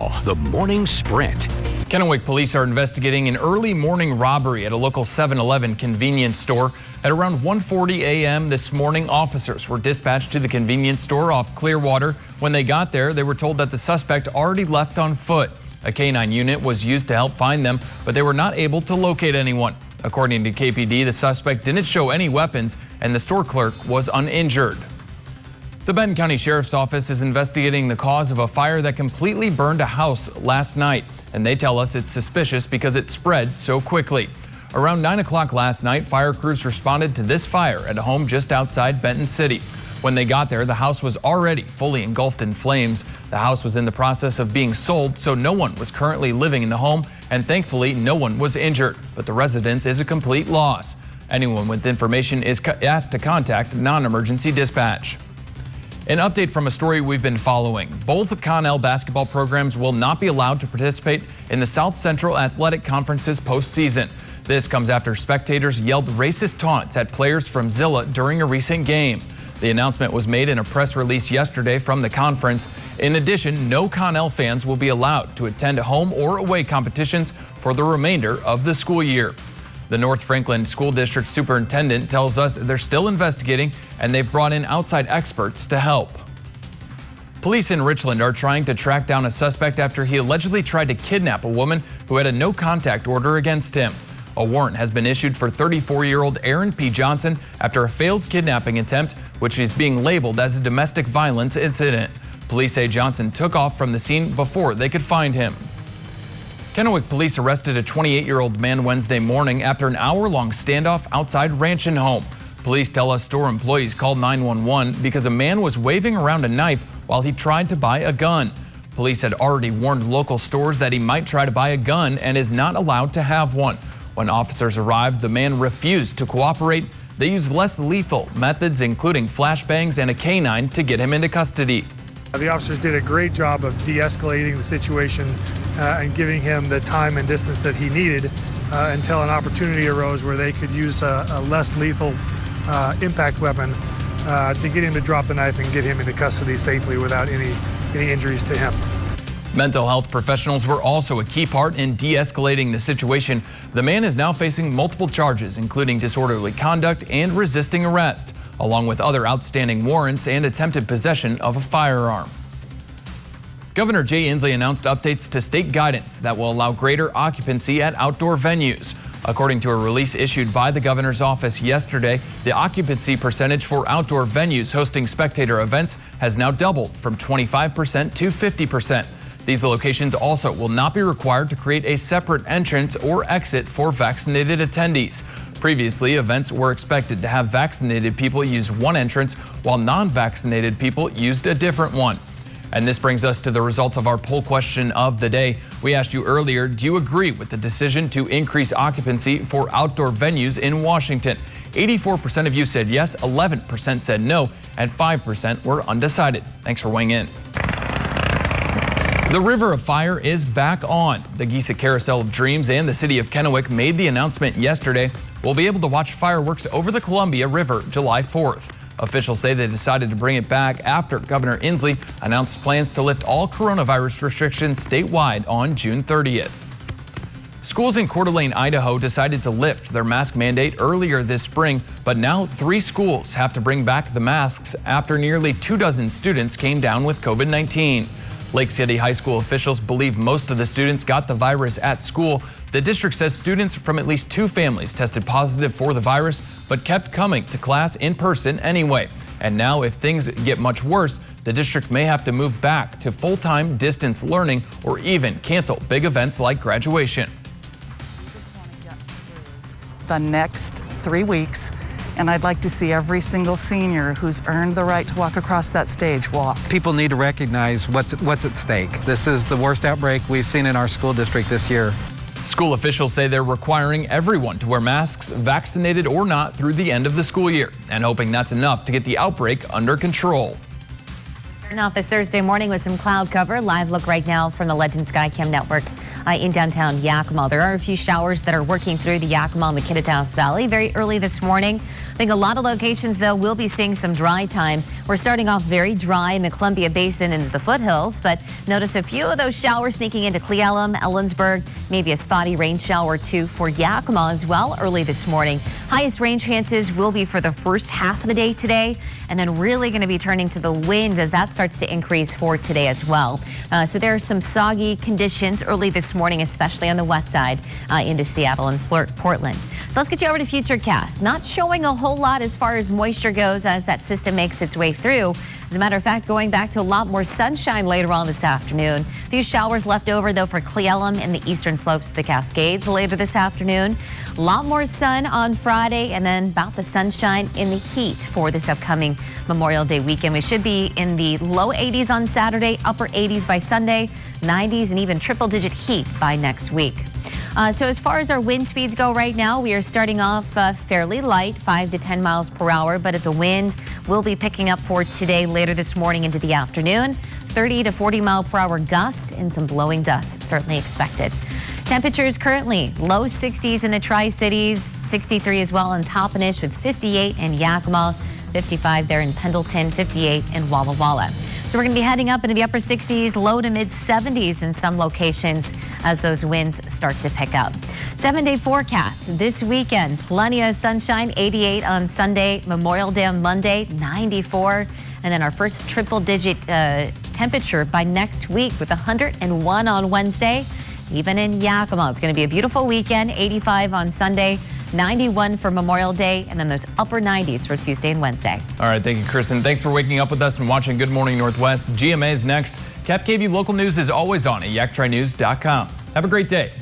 The Morning Sprint. Kennewick police are investigating an early morning robbery at a local 7-Eleven convenience store. At around 1:40 a.m. this morning, officers were dispatched to the convenience store off Clearwater. When they got there, they were told that the suspect already left on foot. A K-9 unit was used to help find them, but they were not able to locate anyone. According to KPD, the suspect didn't show any weapons, and the store clerk was uninjured. The Benton County Sheriff's Office is investigating the cause of a fire that completely burned a house last night, and they tell us it's suspicious because it spread so quickly. Around 9 o'clock last night, fire crews responded to this fire at a home just outside Benton City. When they got there, the house was already fully engulfed in flames. The house was in the process of being sold, so no one was currently living in the home, and thankfully no one was injured. But the residence is a complete loss. Anyone with information is asked to contact non-emergency dispatch. An update from a story we've been following. Both Connell basketball programs will not be allowed to participate in the South Central Athletic Conference's postseason. This comes after spectators yelled racist taunts at players from Zilla during a recent game. The announcement was made in a press release yesterday from the conference. In addition, no Connell fans will be allowed to attend home or away competitions for the remainder of the school year. The North Franklin School District Superintendent tells us they're still investigating and they've brought in outside experts to help. Police in Richland are trying to track down a suspect after he allegedly tried to kidnap a woman who had a no-contact order against him. A warrant has been issued for 34-year-old Aaron P. Johnson after a failed kidnapping attempt, which is being labeled as a domestic violence incident. Police say Johnson took off from the scene before they could find him. Kennewick police arrested a 28-year-old man Wednesday morning after an hour-long standoff outside Ranchin home. Police tell us store employees called 911 because a man was waving around a knife while he tried to buy a gun. Police had already warned local stores that he might try to buy a gun and is not allowed to have one. When officers arrived, the man refused to cooperate. They used less lethal methods, including flashbangs and a K-9, to get him into custody. The officers did a great job of de-escalating the situation and giving him the time and distance that he needed until an opportunity arose where they could use a less lethal impact weapon to get him to drop the knife and get him into custody safely without any injuries to him. Mental health professionals were also a key part in de-escalating the situation. The man is now facing multiple charges, including disorderly conduct and resisting arrest, along with other outstanding warrants and attempted possession of a firearm. Governor Jay Inslee announced updates to state guidance that will allow greater occupancy at outdoor venues. According to a release issued by the governor's office yesterday, the occupancy percentage for outdoor venues hosting spectator events has now doubled from 25% to 50%. These locations also will not be required to create a separate entrance or exit for vaccinated attendees. Previously, events were expected to have vaccinated people use one entrance while non-vaccinated people used a different one. And this brings us to the results of our poll question of the day. We asked you earlier, do you agree with the decision to increase occupancy for outdoor venues in Washington? 84% of you said yes, 11% said no, and 5% were undecided. Thanks for weighing in. The River of Fire is back on. The geese at Carousel of Dreams and the city of Kennewick made the announcement yesterday. We'll be able to watch fireworks over the Columbia River July 4th. Officials say they decided to bring it back after Governor Inslee announced plans to lift all coronavirus restrictions statewide on June 30th. Schools in Coeur d'Alene, Idaho decided to lift their mask mandate earlier this spring, but now 3 schools have to bring back the masks after nearly 24 students came down with COVID-19. Lake City High School officials believe most of the students got the virus at school. The district says students from at least 2 families tested positive for the virus, but kept coming to class in person anyway. And now if things get much worse, the district may have to move back to full-time distance learning or even cancel big events like graduation. We just want to get through the next 3 weeks, and I'd like to see every single senior who's earned the right to walk across that stage walk. People need to recognize what's at stake. This is the worst outbreak we've seen in our school district this year. School officials say they're requiring everyone to wear masks, vaccinated or not, through the end of the school year, and hoping that's enough to get the outbreak under control. Starting off this Thursday morning with some cloud cover. Live look right now from the Legend Skycam network in downtown Yakima. There are a few showers that are working through the Yakima and the Kittitas Valley very early this morning. I think a lot of locations, though, will be seeing some dry time We're starting off very dry in the Columbia Basin into the foothills, but notice a few of those showers sneaking into Cle Elum, Ellensburg, maybe a spotty rain shower or two for Yakima as well early this morning. Highest rain chances will be for the first half of the day today, and then really going to be turning to the wind as that starts to increase for today as well. So there are some soggy conditions early this morning, especially on the west side into Seattle and Portland. So let's get you over to Futurecast. Not showing a whole lot as far as moisture goes as that system makes its way through. As a matter of fact, going back to a lot more sunshine later on this afternoon. A few showers left over, though, for Cle Elum and the eastern slopes of the Cascades later this afternoon. A lot more sun on Friday, and then about the sunshine in the heat for this upcoming Memorial Day weekend. We should be in the low 80s on Saturday, upper 80s by Sunday, 90s, and even triple-digit heat by next week. So as far as our wind speeds go right now, we are starting off fairly light, 5 to 10 miles per hour, but the wind will be picking up for today later this morning into the afternoon. 30 to 40 mile per hour gusts and some blowing dust certainly expected. Temperatures currently low 60s in the Tri-Cities, 63 as well in Toppenish with 58 in Yakima, 55 there in Pendleton, 58 in Walla Walla. So we're going to be heading up into the upper 60s, low to mid 70s in some locations as those winds start to pick up. 7-day forecast this weekend. Plenty of sunshine, 88 on Sunday, Memorial Day on Monday, 94. And then our first triple-digit temperature by next week with 101 on Wednesday. Even in Yakima, it's going to be a beautiful weekend, 85 on Sunday, 91 for Memorial Day, and then those upper 90s for Tuesday and Wednesday. All right, thank you, Kristin. Thanks for waking up with us and watching Good Morning Northwest. GMA is next. KapKV local news is always on at yaktrynews.com. Have a great day.